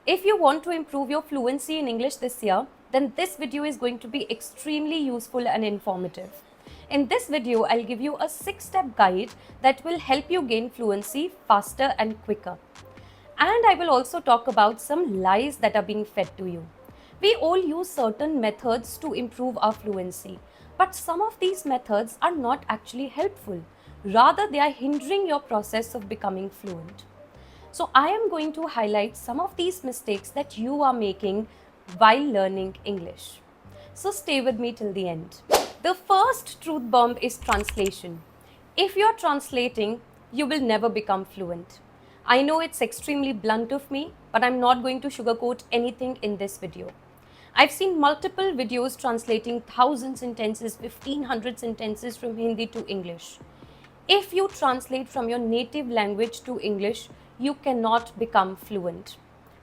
If you want to improve your fluency in English this year, then this video is going to be extremely useful and informative. In this video, I'll give you a 6-step guide that will help you gain fluency faster and quicker. And I will also talk about some lies that are being fed to you. We all use certain methods to improve our fluency, but some of these methods are not actually helpful. Rather, they are hindering your process of becoming fluent. So I am going to highlight some of these mistakes that you are making while learning English. So stay with me till the end. The first truth bomb is translation. If you're translating, you will never become fluent. I know it's extremely blunt of me, but I'm not going to sugarcoat anything in this video. I've seen multiple videos translating 1,000 sentences, 1,500 sentences from Hindi to English. If you translate from your native language to English, you cannot become fluent.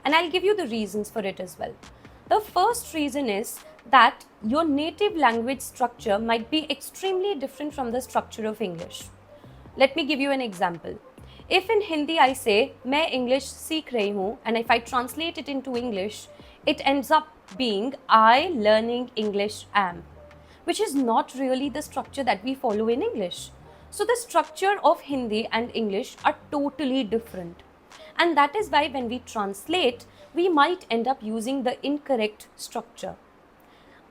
And I'll give you the reasons for it as well. The first reason is that your native language structure might be extremely different from the structure of English. Let me give you an example. If in Hindi I say, मैं English सीख रही हूँ, and if I translate it into English, it ends up being I learning English am, which is not really the structure that we follow in English. So the structure of Hindi and English are totally different. And that is why when we translate, we might end up using the incorrect structure.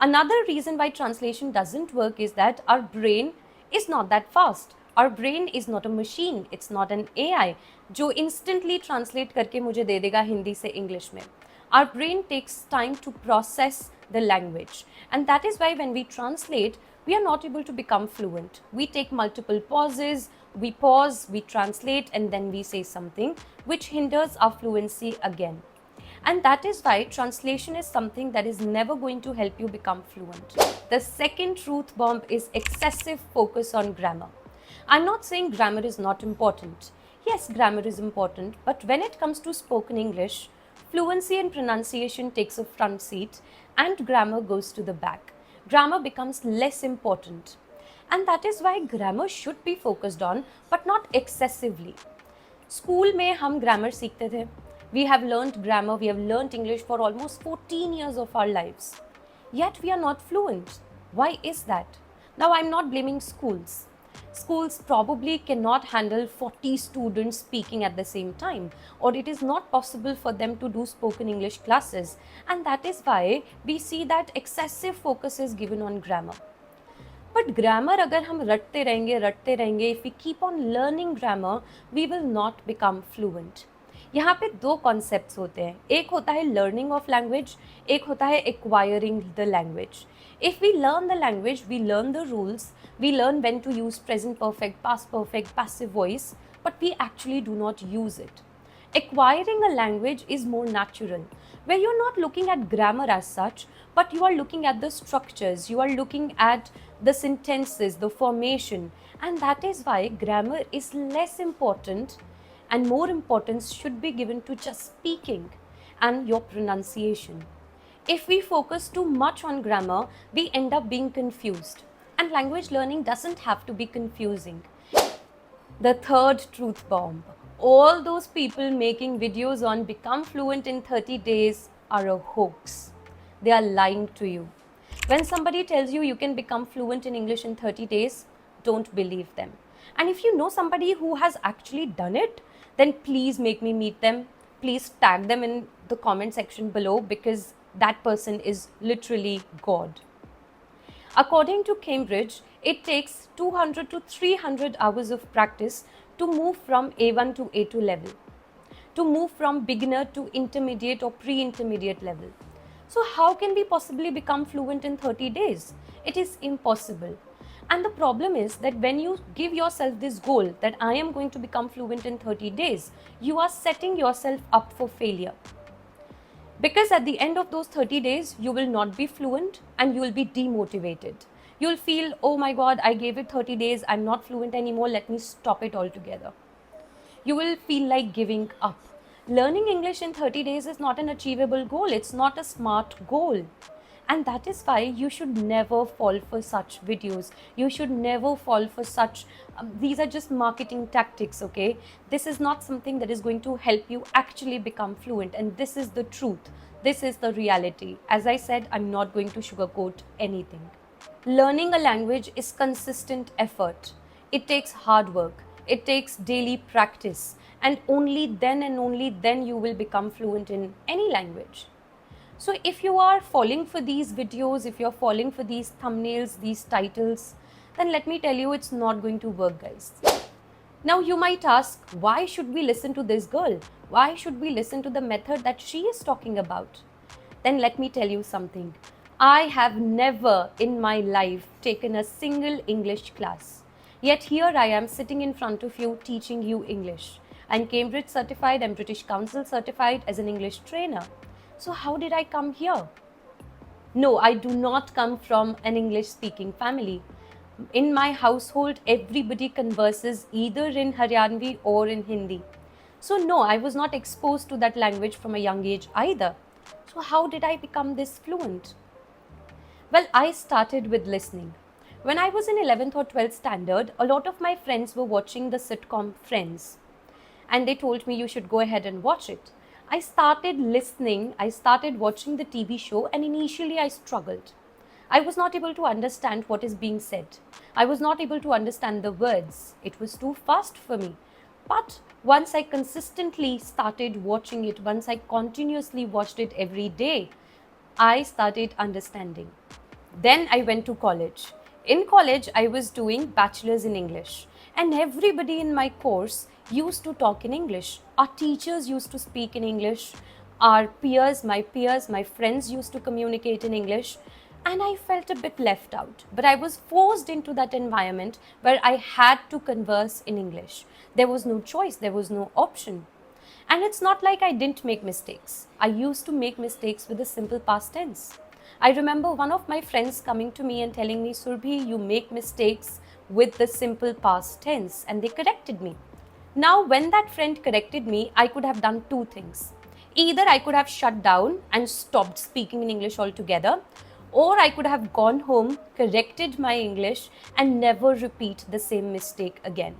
Another reason why translation doesn't work is that our brain is not that fast. Our brain is not a machine, it's not an AI जो instantly translate करके मुझे दे देगा हिंदी से English में. Our brain takes time to process the language, and that is why when we translate, we are not able to become fluent. We take multiple pauses, we pause, we translate, and then we say something which hinders our fluency again. And that is why translation is something that is never going to help you become fluent. The second truth bomb is excessive focus on grammar. I'm not saying grammar is not important. Yes, grammar is important, but when it comes to spoken English, fluency and pronunciation takes a front seat and grammar goes to the back. Grammar becomes less important. And that is why grammar should be focused on, but not excessively. School में हम grammar सीखते थे. We have learnt grammar, we have learnt English for almost 14 years of our lives. Yet we are not fluent. Why is that? Now I'm not blaming schools. Schools probably cannot handle 40 students speaking at the same time, or it is not possible for them to do spoken English classes, and that is why we see that excessive focus is given on grammar. But grammar अगर हम रटते रहेंगे, if we keep on learning grammar, we will not become fluent. यहाँ पे दो concepts होते हैं. एक होता है लर्निंग ऑफ लैंग्वेज, एक होता है acquiring the language. If we learn the language, we learn the rules, we learn when to use present perfect, past perfect, passive voice, but we actually do not use it. Acquiring a language is more natural, where you're not looking at grammar as such, but you are looking at the structures, you are looking at the sentences, the formation, and that is why grammar is less important and more importance should be given to just speaking and your pronunciation. If we focus too much on grammar, we end up being confused. And language learning doesn't have to be confusing. The third truth bomb. All those people making videos on become fluent in 30 days are a hoax. They are lying to you. When somebody tells you you can become fluent in English in 30 days, don't believe them. And if you know somebody who has actually done it, then please make me meet them. Please tag them in the comment section below because that person is literally God. According to Cambridge, it takes 200 to 300 hours of practice to move from A1 to A2 level, to move from beginner to intermediate or pre-intermediate level. So how can we possibly become fluent in 30 days? It is impossible. And the problem is that when you give yourself this goal that I am going to become fluent in 30 days, you are setting yourself up for failure. Because at the end of those 30 days, you will not be fluent and you will be demotivated. You'll feel, oh my God, I gave it 30 days, I'm not fluent anymore, let me stop it altogether. You will feel like giving up. Learning English in 30 days is not an achievable goal, it's not a smart goal. And that is why you should never fall for such videos. You should never fall for such, these are just marketing tactics, okay? This is not something that is going to help you actually become fluent. And this is the truth. This is the reality. As I said, I'm not going to sugarcoat anything. Learning a language is consistent effort. It takes hard work. It takes daily practice. And only then you will become fluent in any language. So if you are falling for these videos, if you're falling for these thumbnails, these titles, then let me tell you, it's not going to work, guys. Now you might ask, why should we listen to this girl? Why should we listen to the method that she is talking about? Then let me tell you something. I have never in my life taken a single English class. Yet here I am sitting in front of you teaching you English. I'm Cambridge certified, I'm British Council certified as an English trainer. So how did I come here? No, I do not come from an English speaking family. In my household, everybody converses either in Haryanvi or in Hindi. So no, I was not exposed to that language from a young age either. So how did I become this fluent? Well, I started with listening. When I was in 11th or 12th standard, a lot of my friends were watching the sitcom Friends. And they told me you should go ahead and watch it. I started listening, I started watching the TV show, and initially I struggled. I was not able to understand what is being said. I was not able to understand the words. It was too fast for me. But once I consistently started watching it, once I continuously watched it every day, I started understanding. Then I went to college. In college, I was doing bachelor's in English. And everybody in my course used to talk in English. Our teachers used to speak in English. Our peers, my friends used to communicate in English. And I felt a bit left out. But I was forced into that environment where I had to converse in English. There was no choice, there was no option. And it's not like I didn't make mistakes. I used to make mistakes with the simple past tense. I remember one of my friends coming to me and telling me, Surbhi, you make mistakes with the simple past tense, and they corrected me. Now, when that friend corrected me, I could have done two things. Either I could have shut down and stopped speaking in English altogether, or I could have gone home, corrected my English, and never repeat the same mistake again.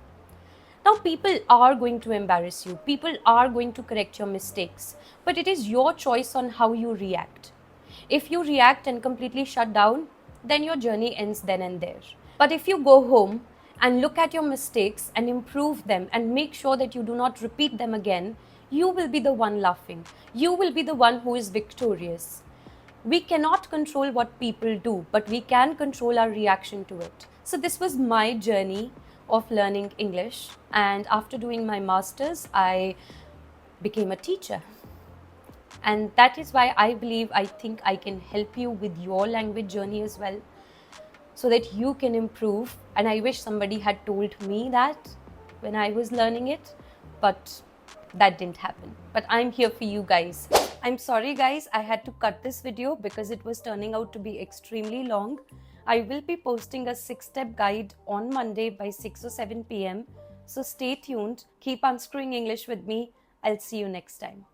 Now, people are going to embarrass you. People are going to correct your mistakes. But it is your choice on how you react. If you react and completely shut down, then your journey ends then and there. But if you go home and look at your mistakes and improve them and make sure that you do not repeat them again, you will be the one laughing. You will be the one who is victorious. We cannot control what people do, but we can control our reaction to it. So this was my journey of learning English, and after doing my master's, I became a teacher. And that is why I think I can help you with your language journey as well, so that you can improve. And I wish somebody had told me that when I was learning it, but that didn't happen. But I'm here for you guys. I'm sorry guys, I had to cut this video because it was turning out to be extremely long. I will be posting a 6-step guide on Monday by 6 or 7 p.m. So stay tuned, keep unscrewing English with me. I'll see you next time.